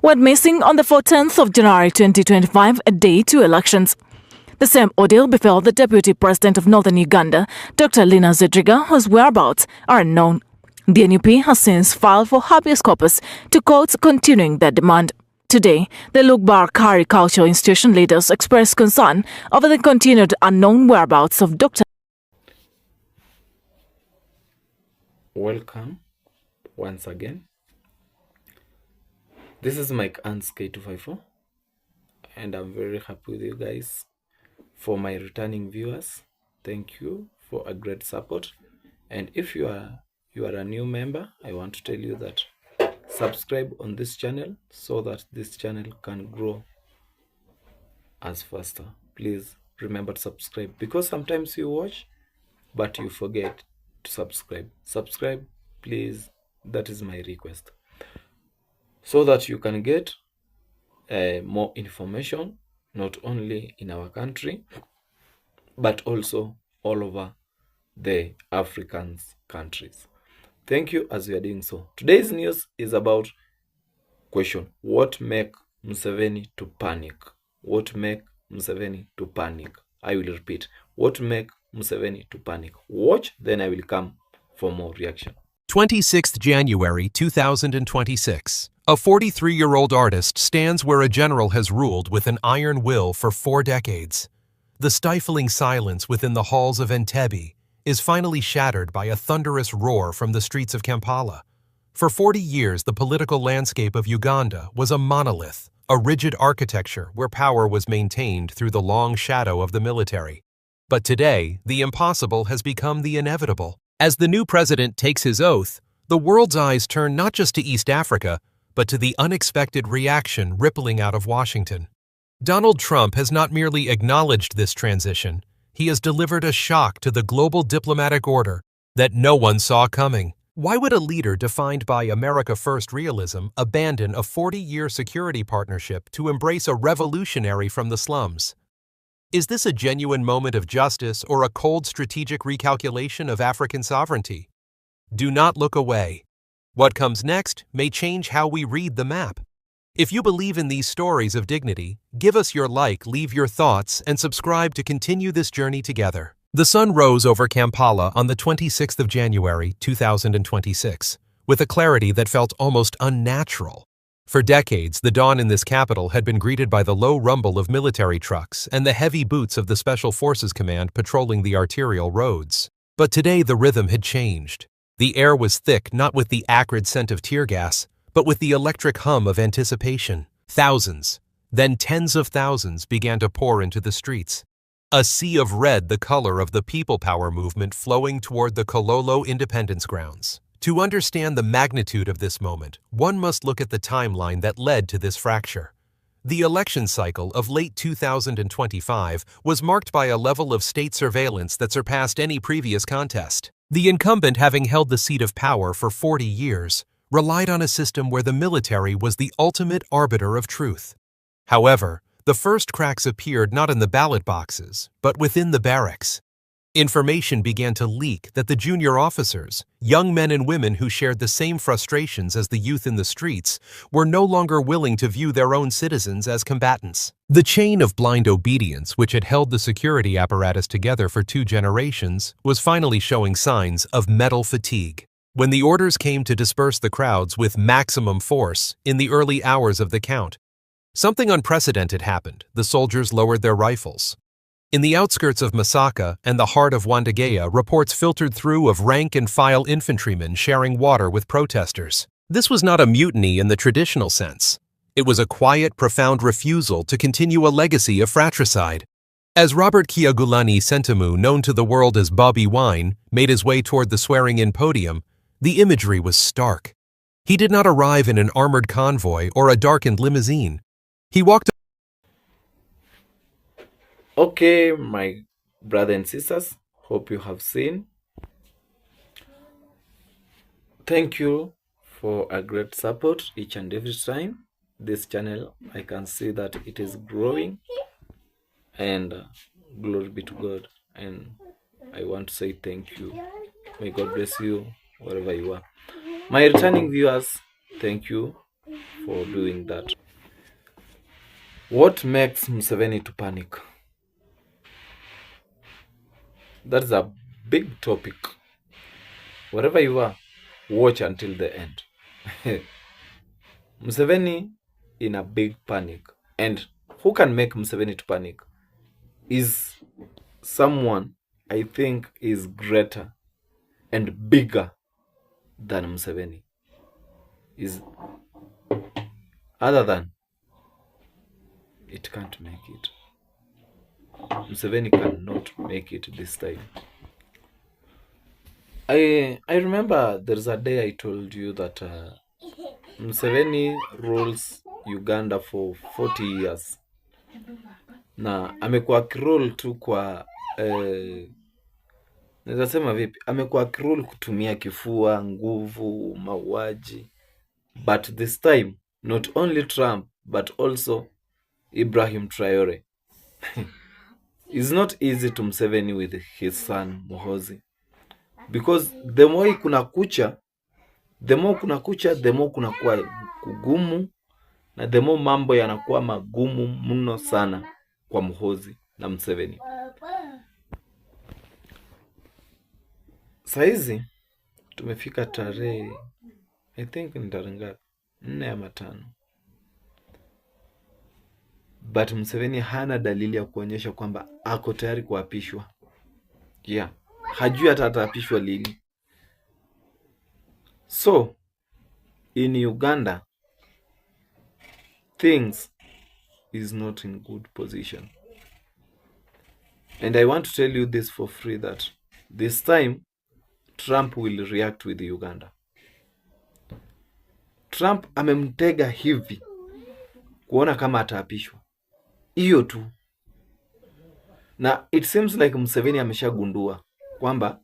went missing on the 14th of January 2025, a day to elections. The same ordeal befell the Deputy President of Northern Uganda, Dr. Lina Zedriga, whose whereabouts are unknown. The NUP has since filed for habeas corpus to courts, continuing their demand. Today, the Lugbar Kari Cultural Institution leaders expressed concern over the continued unknown whereabouts of Dr. Welcome once again. This is MIKEANN'S K254, and I'm very happy with you guys. For my returning viewers, thank you for a great support. And if you are a new member, I want to tell you that subscribe on this channel so that this channel can grow as faster. Please remember to subscribe, because sometimes you watch but you forget to subscribe. Subscribe, please. That is my request, so that you can get more information, not only in our country but also all over the African countries. Thank you as you are doing so. Today's news is about question: what make Museveni to panic? What make Museveni to panic? I will repeat: what make Museveni to panic? Watch, then I will come for more reaction. 26th January 2026. A 43-year-old artist stands where a general has ruled with an iron will for 4 decades. The stifling silence within the halls of Entebbe is finally shattered by a thunderous roar from the streets of Kampala. For 40 years, the political landscape of Uganda was a monolith, a rigid architecture where power was maintained through the long shadow of the military. But today, the impossible has become the inevitable. As the new president takes his oath, the world's eyes turn not just to East Africa, but to the unexpected reaction rippling out of Washington. Donald Trump has not merely acknowledged this transition, he has delivered a shock to the global diplomatic order that no one saw coming. Why would a leader defined by America First realism abandon a 40-year security partnership to embrace a revolutionary from the slums? Is this a genuine moment of justice or a cold strategic recalculation of African sovereignty? Do not look away. What comes next may change how we read the map. If you believe in these stories of dignity, give us your like, leave your thoughts, and subscribe to continue this journey together. The sun rose over Kampala on the 26th of January, 2026, with a clarity that felt almost unnatural. For decades, the dawn in this capital had been greeted by the low rumble of military trucks and the heavy boots of the Special Forces Command patrolling the arterial roads. But today the rhythm had changed. The air was thick not with the acrid scent of tear gas, but with the electric hum of anticipation. Thousands, then tens of thousands, began to pour into the streets. A sea of red, the color of the People Power movement, flowing toward the Kololo Independence Grounds. To understand the magnitude of this moment, one must look at the timeline that led to this fracture. The election cycle of late 2025 was marked by a level of state surveillance that surpassed any previous contest. The incumbent, having held the seat of power for 40 years, relied on a system where the military was the ultimate arbiter of truth. However, the first cracks appeared not in the ballot boxes, but within the barracks. Information began to leak that the junior officers, young men and women who shared the same frustrations as the youth in the streets, were no longer willing to view their own citizens as combatants. The chain of blind obedience, which had held the security apparatus together for 2 generations, was finally showing signs of metal fatigue. When the orders came to disperse the crowds with maximum force in the early hours of the count, something unprecedented happened. The soldiers lowered their rifles. In the outskirts of Masaka and the heart of Wandageya, reports filtered through of rank-and-file infantrymen sharing water with protesters. This was not a mutiny in the traditional sense. It was a quiet, profound refusal to continue a legacy of fratricide. As Robert Kyagulanyi Ssentamu, known to the world as Bobi Wine, made his way toward the swearing-in podium, the imagery was stark. He did not arrive in an armored convoy or a darkened limousine. He walked. Okay, my brothers and sisters, hope you have seen. Thank you for a great support each and every time. This channel, I can see that it is growing, and glory be to God. And I want to say thank you. May God bless you wherever you are. My returning viewers, thank you for doing that. What makes Museveni to panic? That's a big topic. Wherever you are, watch until the end. Museveni in a big panic. And who can make Museveni to panic is someone I think is greater and bigger than Museveni. Is other than it can't make it. Museveni cannot make it this time. I remember there's a day I told you that Museveni rules Uganda for 40 years. Na amekuwa akirule tu kwa naweza sema vipi? Amekuwa akirule kutumia kifua, nguvu, mauaji. But this time, not only Trump, but also Ibrahim Traore. It's not easy to Museveni with his son Muhoozi. Because the more kuna kucha, the more kuna kuwa kugumu, na the more mambo yanakuwa magumu mno sana kwa Muhoozi na Museveni. Saizi tumefika tarehe, I think ni tarehe ngapi? 4 ama 5. But Museveni hana dalili ya kuonyesha kwamba ako tayari kuapishwa. Yeah, hajui hata ataapishwa lini. So, in Uganda, things is not in good position. And I want to tell you this for free that this time, Trump will react with Uganda. Trump amemtega hivi kuona kama ataapishwa. Hiyo tu. Na it seems like Museveni ameshagundua kwamba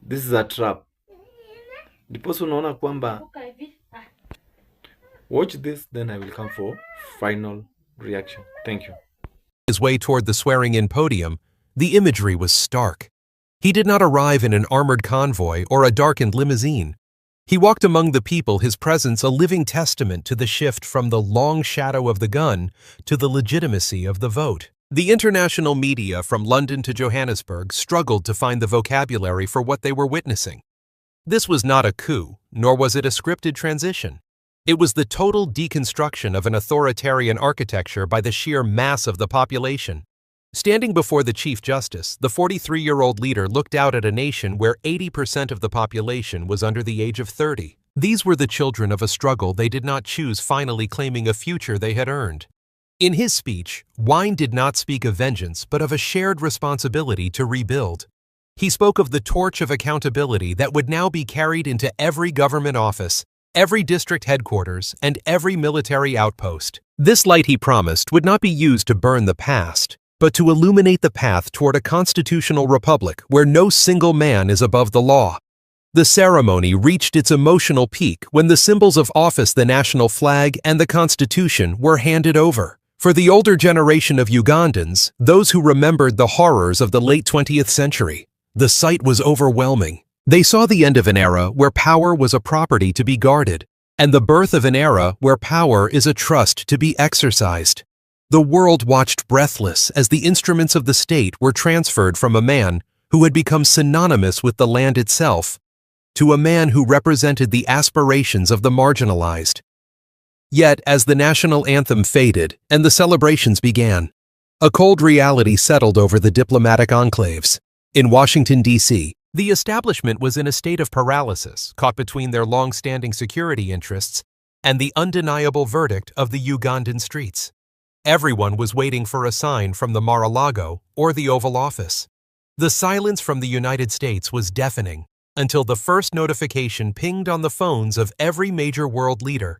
this is a trap. Ndipo unaona kwamba watch this, then I will come for final reaction. Thank you. His way toward the swearing-in podium, the imagery was stark. He did not arrive in an armored convoy or a darkened limousine. He walked among the people, his presence a living testament to the shift from the long shadow of the gun to the legitimacy of the vote. The international media from London to Johannesburg struggled to find the vocabulary for what they were witnessing. This was not a coup, nor was it a scripted transition. It was the total deconstruction of an authoritarian architecture by the sheer mass of the population. Standing before the Chief Justice, the 43-year-old leader looked out at a nation where 80% of the population was under the age of 30. These were the children of a struggle they did not choose, finally claiming a future they had earned. In his speech, Wine did not speak of vengeance, but of a shared responsibility to rebuild. He spoke of the torch of accountability that would now be carried into every government office, every district headquarters, and every military outpost. This light, he promised, would not be used to burn the past, but to illuminate the path toward a constitutional republic where no single man is above the law. The ceremony reached its emotional peak when the symbols of office, the national flag, and the Constitution were handed over. For the older generation of Ugandans, those who remembered the horrors of the late 20th century, the sight was overwhelming. They saw the end of an era where power was a property to be guarded, and the birth of an era where power is a trust to be exercised. The world watched breathless as the instruments of the state were transferred from a man who had become synonymous with the land itself to a man who represented the aspirations of the marginalized. Yet, as the national anthem faded and the celebrations began, a cold reality settled over the diplomatic enclaves. In Washington, D.C., the establishment was in a state of paralysis, caught between their long-standing security interests and the undeniable verdict of the Ugandan streets. Everyone was waiting for a sign from the Mar-a-Lago or the Oval Office. The silence from the United States was deafening until the first notification pinged on the phones of every major world leader,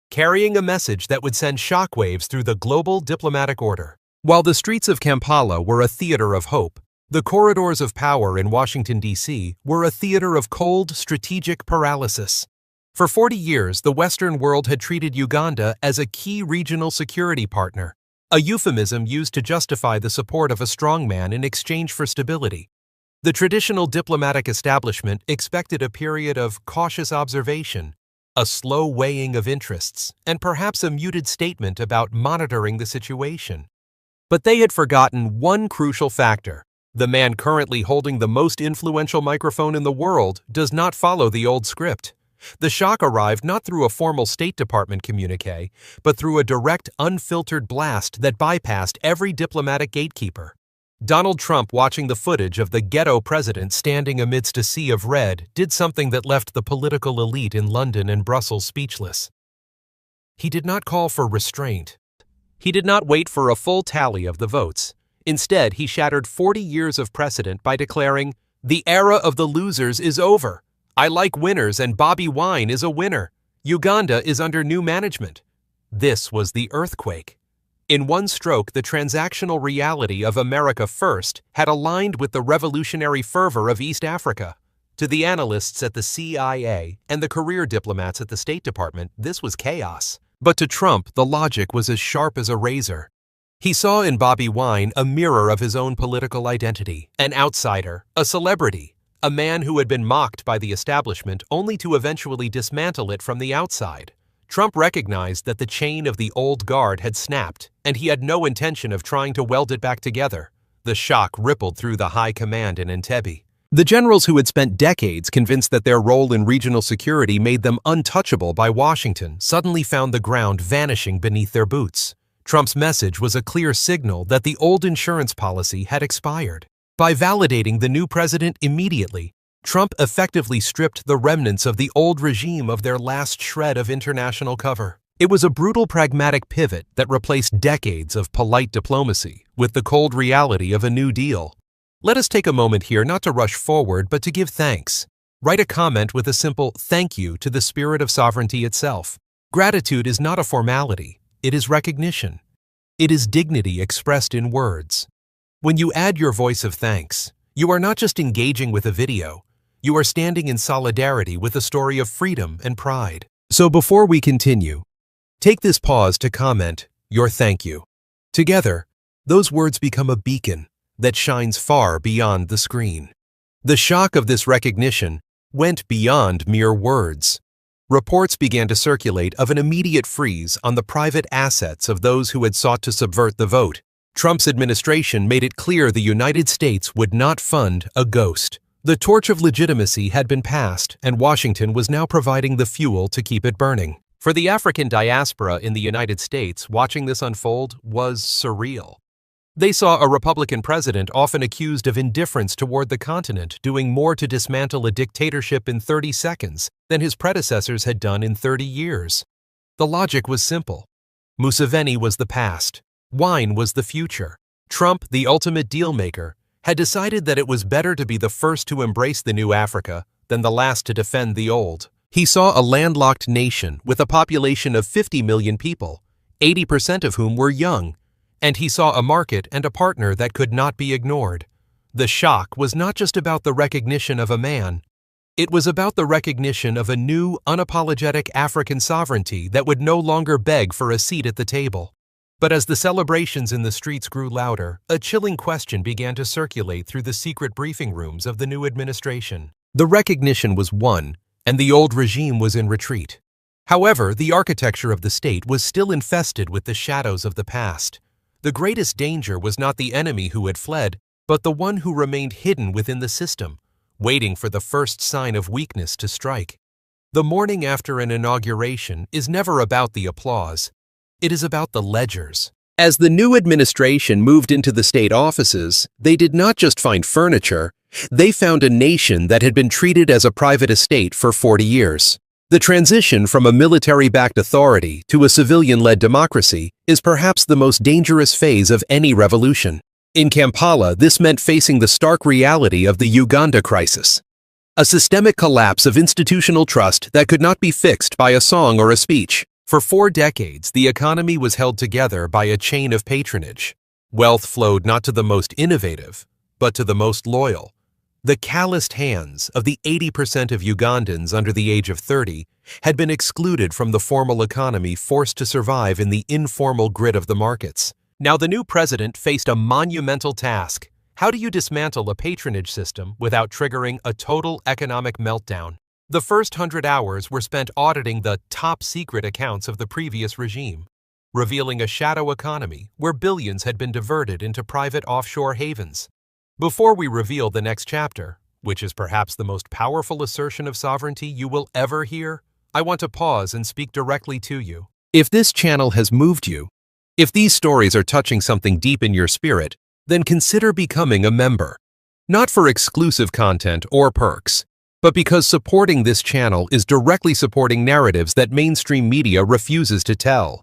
carrying a message that would send shockwaves through the global diplomatic order. While the streets of Kampala were a theater of hope, the corridors of power in Washington, D.C. were a theater of cold, strategic paralysis. For 40 years, the Western world had treated Uganda as a key regional security partner, a euphemism used to justify the support of a strongman in exchange for stability. The traditional diplomatic establishment expected a period of cautious observation, a slow weighing of interests, and perhaps a muted statement about monitoring the situation. But they had forgotten one crucial factor. The man currently holding the most influential microphone in the world does not follow the old script. The shock arrived not through a formal State Department communique, but through a direct, unfiltered blast that bypassed every diplomatic gatekeeper. Donald Trump, watching the footage of the ghetto president standing amidst a sea of red, did something that left the political elite in London and Brussels speechless. He did not call for restraint. He did not wait for a full tally of the votes. Instead, he shattered 40 years of precedent by declaring, "The era of the losers is over. I like winners and Bobi Wine is a winner. Uganda is under new management." This was the earthquake. In one stroke, the transactional reality of America First had aligned with the revolutionary fervor of East Africa. To the analysts at the CIA and the career diplomats at the State Department, this was chaos. But to Trump, the logic was as sharp as a razor. He saw in Bobi Wine a mirror of his own political identity, an outsider, a celebrity, a man who had been mocked by the establishment only to eventually dismantle it from the outside. Trump recognized that the chain of the old guard had snapped, and he had no intention of trying to weld it back together. The shock rippled through the high command in Entebbe. The generals who had spent decades convinced that their role in regional security made them untouchable by Washington suddenly found the ground vanishing beneath their boots. Trump's message was a clear signal that the old insurance policy had expired. By validating the new president immediately, Trump effectively stripped the remnants of the old regime of their last shred of international cover. It was a brutal pragmatic pivot that replaced decades of polite diplomacy with the cold reality of a new deal. Let us take a moment here not to rush forward, but to give thanks. Write a comment with a simple thank you to the spirit of sovereignty itself. Gratitude is not a formality. It is recognition. It is dignity expressed in words. When you add your voice of thanks, you are not just engaging with a video. You are standing in solidarity with a story of freedom and pride. So before we continue, take this pause to comment your thank you. Together, those words become a beacon that shines far beyond the screen. The shock of this recognition went beyond mere words. Reports began to circulate of an immediate freeze on the private assets of those who had sought to subvert the vote. Trump's administration made it clear the United States would not fund a ghost. The torch of legitimacy had been passed, and Washington was now providing the fuel to keep it burning. For the African diaspora in the United States, watching this unfold was surreal. They saw a Republican president often accused of indifference toward the continent doing more to dismantle a dictatorship in 30 seconds than his predecessors had done in 30 years. The logic was simple. Museveni was the past. Wine was the future. Trump, the ultimate deal-maker, had decided that it was better to be the first to embrace the new Africa than the last to defend the old. He saw a landlocked nation with a population of 50 million people, 80% of whom were young, and he saw a market and a partner that could not be ignored. The shock was not just about the recognition of a man. It was about the recognition of a new, unapologetic African sovereignty that would no longer beg for a seat at the table. But as the celebrations in the streets grew louder, a chilling question began to circulate through the secret briefing rooms of the new administration. The recognition was won, and the old regime was in retreat. However, the architecture of the state was still infested with the shadows of the past. The greatest danger was not the enemy who had fled, but the one who remained hidden within the system, waiting for the first sign of weakness to strike. The morning after an inauguration is never about the applause. It is about the ledgers. As the new administration moved into the state offices, they did not just find furniture, they found a nation that had been treated as a private estate for 40 years. The transition from a military-backed authority to a civilian-led democracy is perhaps the most dangerous phase of any revolution. In Kampala, this meant facing the stark reality of the Uganda crisis, a systemic collapse of institutional trust that could not be fixed by a song or a speech. For 4 decades, the economy was held together by a chain of patronage. Wealth flowed not to the most innovative, but to the most loyal. The calloused hands of the 80% of Ugandans under the age of 30 had been excluded from the formal economy, forced to survive in the informal grid of the markets. Now the new president faced a monumental task. How do you dismantle a patronage system without triggering a total economic meltdown? The first 100 hours were spent auditing the top-secret accounts of the previous regime, revealing a shadow economy where billions had been diverted into private offshore havens. Before we reveal the next chapter, which is perhaps the most powerful assertion of sovereignty you will ever hear, I want to pause and speak directly to you. If this channel has moved you, if these stories are touching something deep in your spirit, then consider becoming a member. Not for exclusive content or perks, but because supporting this channel is directly supporting narratives that mainstream media refuses to tell.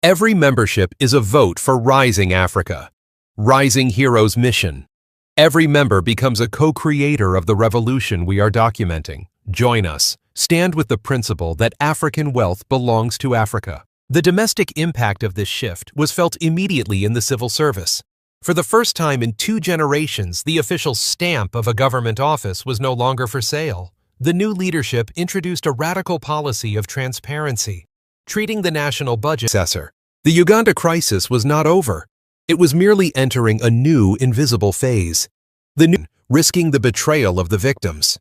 Every membership is a vote for Rising Africa, Rising Heroes Mission. Every member becomes a co-creator of the revolution we are documenting. Join us. Stand with the principle that African wealth belongs to Africa. The domestic impact of this shift was felt immediately in the civil service. For the first time in 2 generations, the official stamp of a government office was no longer for sale. The new leadership introduced a radical policy of transparency, treating the national budget successor. The Uganda crisis was not over. It was merely entering a new invisible phase. The new, risking the betrayal of the victims.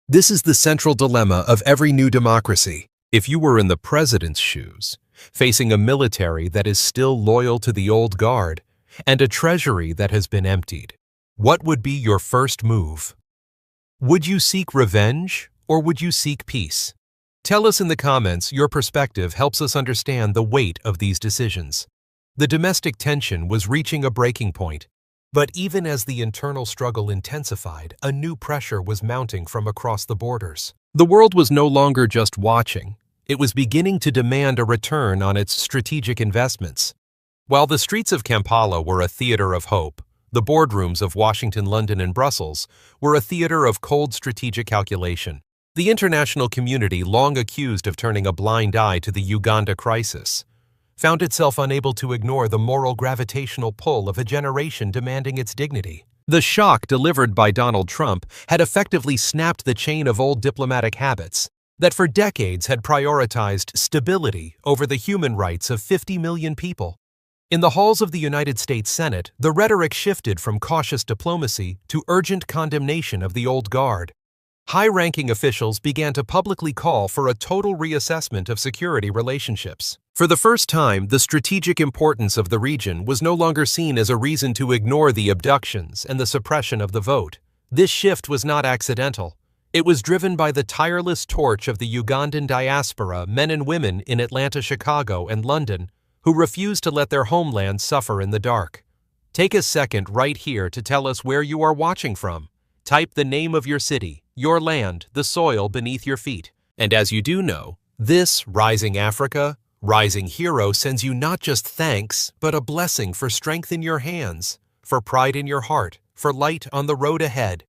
This is the central dilemma of every new democracy. If you were in the president's shoes, facing a military that is still loyal to the old guard, and a treasury that has been emptied, what would be your first move? Would you seek revenge or would you seek peace? Tell us in the comments. Your perspective helps us understand the weight of these decisions. The domestic tension was reaching a breaking point, but even as the internal struggle intensified, a new pressure was mounting from across the borders. The world was no longer just watching. It was beginning to demand a return on its strategic investments. While the streets of Kampala were a theater of hope, the boardrooms of Washington, London, and Brussels were a theater of cold strategic calculation. The international community, long accused of turning a blind eye to the Uganda crisis, found itself unable to ignore the moral gravitational pull of a generation demanding its dignity. The shock delivered by Donald Trump had effectively snapped the chain of old diplomatic habits that for decades had prioritized stability over the human rights of 50 million people. In the halls of the United States Senate, the rhetoric shifted from cautious diplomacy to urgent condemnation of the old guard. High-ranking officials began to publicly call for a total reassessment of security relationships. For the first time, the strategic importance of the region was no longer seen as a reason to ignore the abductions and the suppression of the vote. This shift was not accidental. It was driven by the tireless torch of the Ugandan diaspora, men and women in Atlanta, Chicago, and London, who refused to let their homeland suffer in the dark. Take a second right here to tell us where you are watching from. Type the name of your city, your land, the soil beneath your feet. And as you do know, this Rising Africa, Rising Hero sends you not just thanks, but a blessing for strength in your hands, for pride in your heart, for light on the road ahead.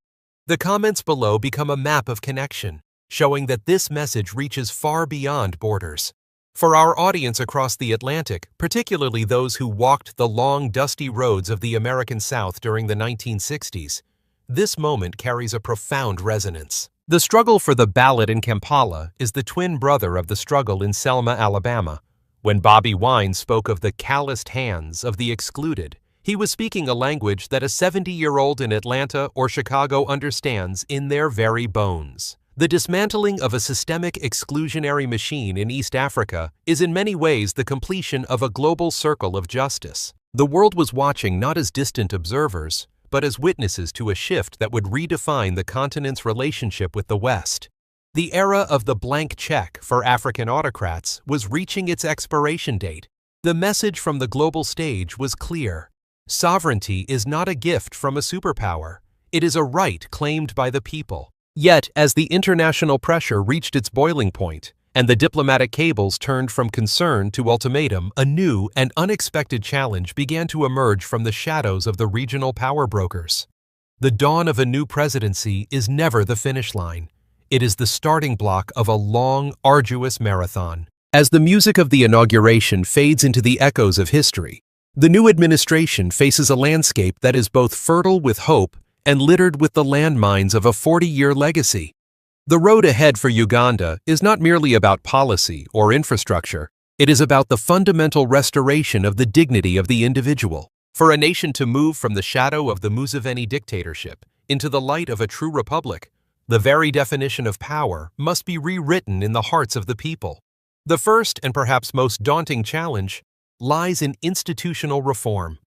The comments below become a map of connection, showing that this message reaches far beyond borders. For our audience across the Atlantic, particularly those who walked the long, dusty roads of the American South during the 1960s, this moment carries a profound resonance. The struggle for the ballot in Kampala is the twin brother of the struggle in Selma, Alabama. When Bobi Wine spoke of the calloused hands of the excluded, he was speaking a language that a 70-year-old in Atlanta or Chicago understands in their very bones. The dismantling of a systemic exclusionary machine in East Africa is in many ways the completion of a global circle of justice. The world was watching not as distant observers, but as witnesses to a shift that would redefine the continent's relationship with the West. The era of the blank check for African autocrats was reaching its expiration date. The message from the global stage was clear. Sovereignty is not a gift from a superpower. It is a right claimed by the people. Yet, as the international pressure reached its boiling point, and the diplomatic cables turned from concern to ultimatum, a new and unexpected challenge began to emerge from the shadows of the regional power brokers. The dawn of a new presidency is never the finish line. It is the starting block of a long, arduous marathon. As the music of the inauguration fades into the echoes of history, the new administration faces a landscape that is both fertile with hope and littered with the landmines of a 40-year legacy. The road ahead for Uganda is not merely about policy or infrastructure. It is about the fundamental restoration of the dignity of the individual. For a nation to move from the shadow of the Museveni dictatorship into the light of a true republic, The very definition of power must be rewritten in the hearts of the people. The first and perhaps most daunting challenge lies in institutional reform.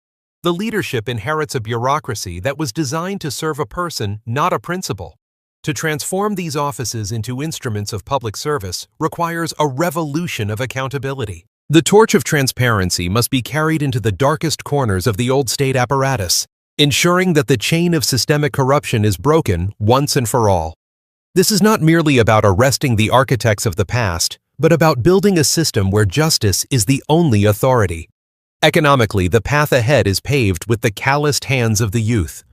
The leadership inherits a bureaucracy that was designed to serve a person, not a principle. To transform these offices into instruments of public service requires a revolution of accountability. The torch of transparency must be carried into the darkest corners of the old state apparatus, ensuring that the chain of systemic corruption is broken once and for all. This is not merely about arresting the architects of the past, but about building a system where justice is the only authority. Economically, the path ahead is paved with the calloused hands of the youth.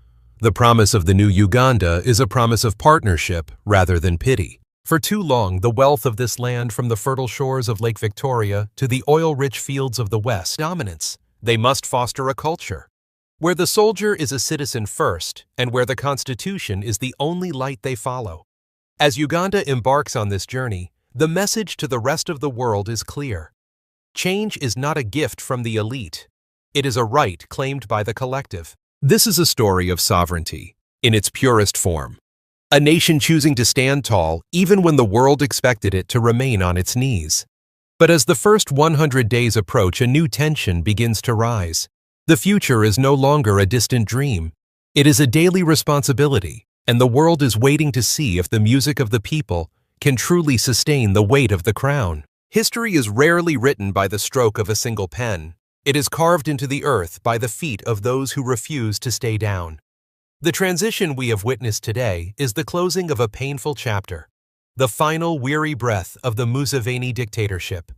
The promise of the new Uganda is a promise of partnership rather than pity. For too long, the wealth of this land, from the fertile shores of Lake Victoria to the oil-rich fields of the West, dominance. They must foster a culture where the soldier is a citizen first and where the Constitution is the only light they follow. As Uganda embarks on this journey, the message to the rest of the world is clear. Change is not a gift from the elite. It is a right claimed by the collective. This is a story of sovereignty in its purest form. A nation choosing to stand tall even when the world expected it to remain on its knees. But as the first 100 days approach, a new tension begins to rise. The future is no longer a distant dream. It is a daily responsibility, and the world is waiting to see if the music of the people can truly sustain the weight of the crown. History is rarely written by the stroke of a single pen. It is carved into the earth by the feet of those who refuse to stay down. The transition we have witnessed today is the closing of a painful chapter, the final weary breath of the Museveni dictatorship.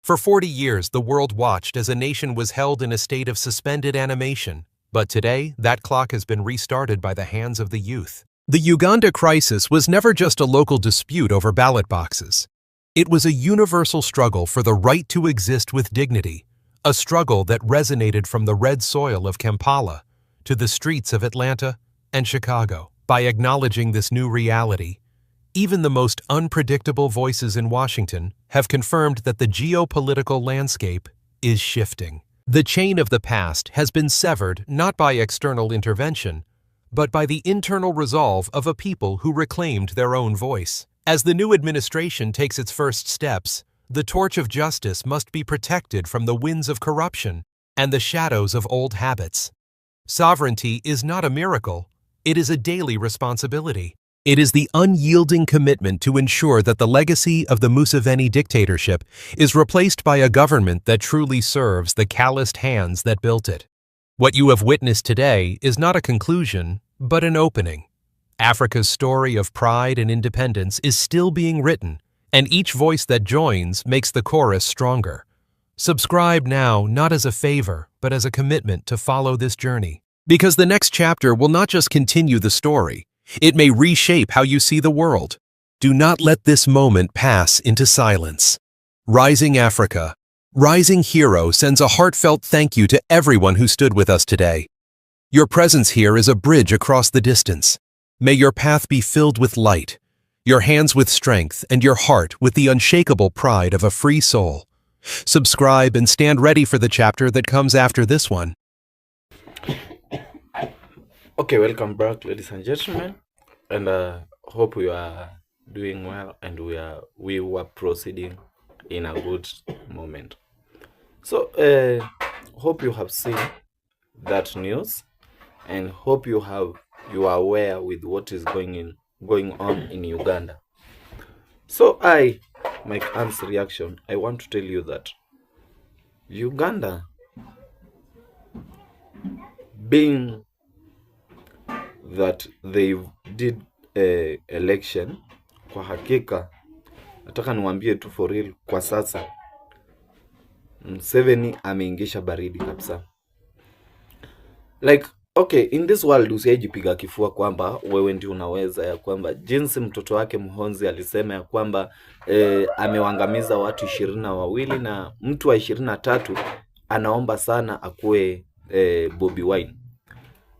For 40 years, the world watched as a nation was held in a state of suspended animation, but today, that clock has been restarted by the hands of the youth. The Uganda crisis was never just a local dispute over ballot boxes. It was a universal struggle for the right to exist with dignity, a struggle that resonated from the red soil of Kampala to the streets of Atlanta and Chicago. By acknowledging this new reality, even the most unpredictable voices in Washington have confirmed that the geopolitical landscape is shifting. The chain of the past has been severed not by external intervention, but by the internal resolve of a people who reclaimed their own voice. As the new administration takes its first steps, the torch of justice must be protected from the winds of corruption and the shadows of old habits. Sovereignty is not a miracle, it is a daily responsibility. It is the unyielding commitment to ensure that the legacy of the Museveni dictatorship is replaced by a government that truly serves the calloused hands that built it. What you have witnessed today is not a conclusion, but an opening. Africa's story of pride and independence is still being written, and each voice that joins makes the chorus stronger. Subscribe now, not as a favor, but as a commitment to follow this journey. Because the next chapter will not just continue the story, it may reshape how you see the world. Do not let this moment pass into silence. Rising Africa, Rising Hero sends a heartfelt thank you to everyone who stood with us today. Your presence here is a bridge across the distance. May your path be filled with light, your hands with strength, and your heart with the unshakable pride of a free soul. Subscribe and stand ready for the chapter that comes after this one. Okay, welcome back, ladies and gentlemen, and hope you are doing well, and we were proceeding in a good moment. So hope you have seen that news, and hope you are aware with what is going on in Uganda. So MIKEANN'S reaction, I want to tell you that Uganda, being that they did election, kwa hakika nataka niwaambie tu for real, kwa sasa Museveni ameingisha baridi kabisa. Like, okay, in this world usijipiga kifua kwamba wewe ndio unaweza, ya kwamba jinsi mtoto wake Mhonzi alisema ya kwamba amewangamiza watu 22 na mtu wa 23 anaomba sana akue Bobi Wine.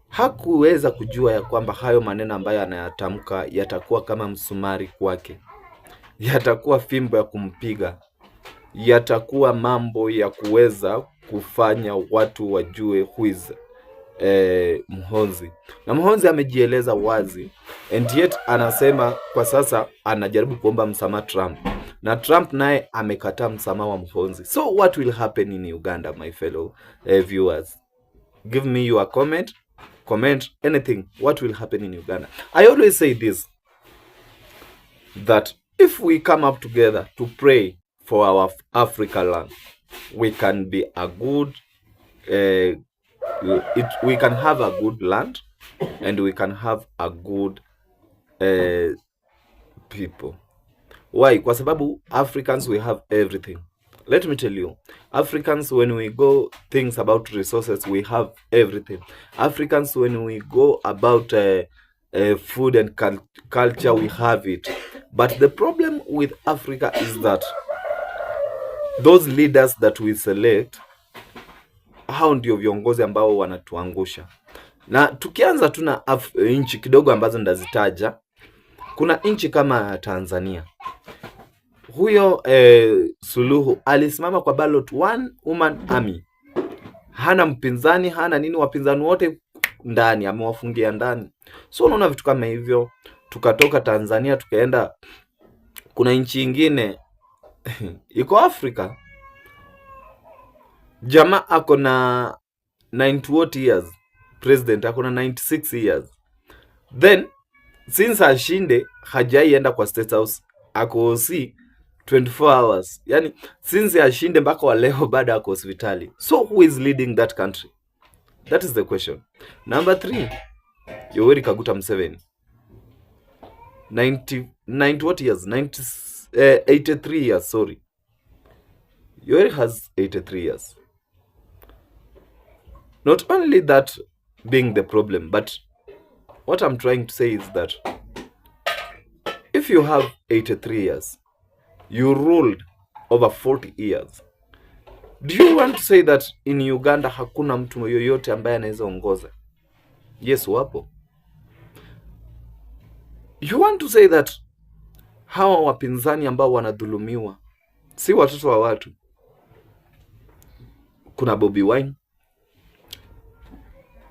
Hakuweza kujua ya kwamba hayo maneno ambayo anayatamka yatakuwa kama msumari kwake, yatakuwa fimbo ya kumpiga, yatakuwa mambo ya kuweza kufanya watu wajue who is Mhonzi, na Mhonzi amejieleza wazi, and yet anasema kwa sasa anajaribu kuomba msamaha Trump, na Trump naye amekataa msamaha wa Mhonzi. So what will happen in Uganda, my fellow viewers? Give me your comment anything. What will happen in Uganda? I always say this, that if we come up together to pray for our Africa land, we can be a good we can have a good land, and we can have a good people. Why? Kwa sababu Africans, we have everything. Let me tell you, Africans, when we go things about resources, we have everything. Africans, when we go about food and culture, we have it. But the problem with Africa is that those leaders that we select, hao ndio viongozi ambao wanatuangusha. Na tukianza tuna nchi kidogo ambazo ndazitaja, kuna nchi kama Tanzania. Huyo Suluhu alisimama kwa ballot, one woman army. Hana mpinzani, hana nini, wapinzani wote ndani, amewafungia ndani. So unaona vitu kama hivyo. Tukatoka Tanzania tukaenda, kuna nchi nyingine iko Afrika, jamaa ako na 90 years, president ako na 96 years. Then since ashinde hajaienda kwa State House, ako OC 24 hours. Yani since ashinde mpaka wa leo bado ako hospitali. So who is leading that country? That is the question. Number 3, Yoweri Kaguta Museveni, 90 what years? 83 years, sorry. Yoweri has 83 years. Not only that being the problem, but what I'm trying to say is that if you have 83 years, you ruled over 40 years. Do you want to say that in Uganda hakuna mtu yoyote ambaye anaweza ongoza? Yes, wapo. You want to say that hawa wapinzani ambao wanadhulumiwa si watoto wa watu? Kuna Bobi Wine,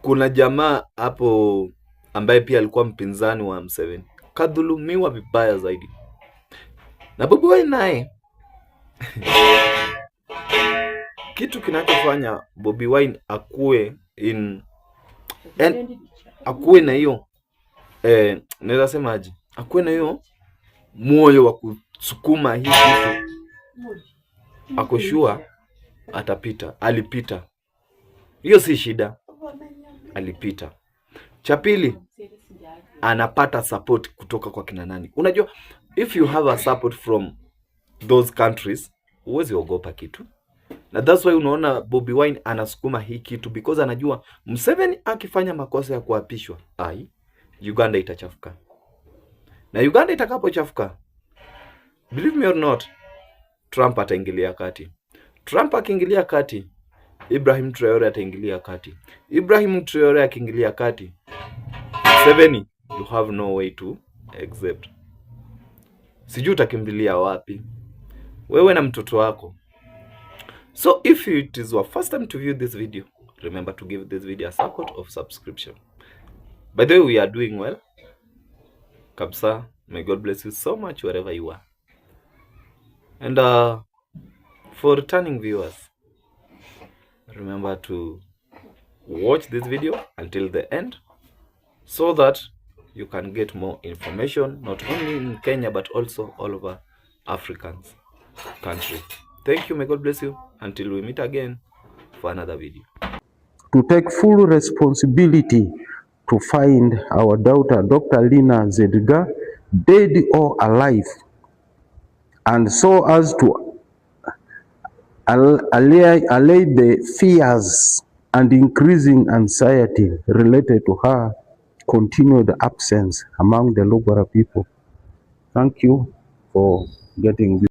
kuna jamaa hapo ambaye pia alikuwa mpinzani wa Museveni, kadhulumiwa vibaya zaidi. Na Bobi Wine naye kitu kinachofanya Bobi Wine akue na hiyo naweza sema aje, akue na hiyo moyo wa kusukuma hii kitu, akoshua atapita. Alipita, hiyo si shida, alipita. Cha pili, anapata support kutoka kwa kina nani? Unajua, if you have a support from those countries, huwezi ogopa kitu. Na that's why unaona Bobi Wine anasukuma hii kitu, because anajua Museveni akifanya makosa ya kuapishwa, Uganda itachafuka. Na Uganda itakapochafuka, believe me or not, Trump ataingilia kati. Trump akiingilia kati, Ibrahim Traore ataingilia kati. Ibrahim Traore akiingilia kati, Museveni, you have no way to accept. Sijui utakimbilia wapi wewe na mtoto wako. So if it is your first time to view this video, remember to give this video a support of subscription. By the way, we are doing well. Kabsa, may God bless you so much wherever you are. And for returning viewers, remember to watch this video until the end, so that you can get more information, not only in Kenya but also all over African's country. Thank you, may God bless you, until we meet again for another video. To take full responsibility to find our daughter, Dr. Lina Zedriga, dead or alive, and so as to allay the fears and increasing anxiety related to her continued absence among the Lugwara people. Thank you for getting this.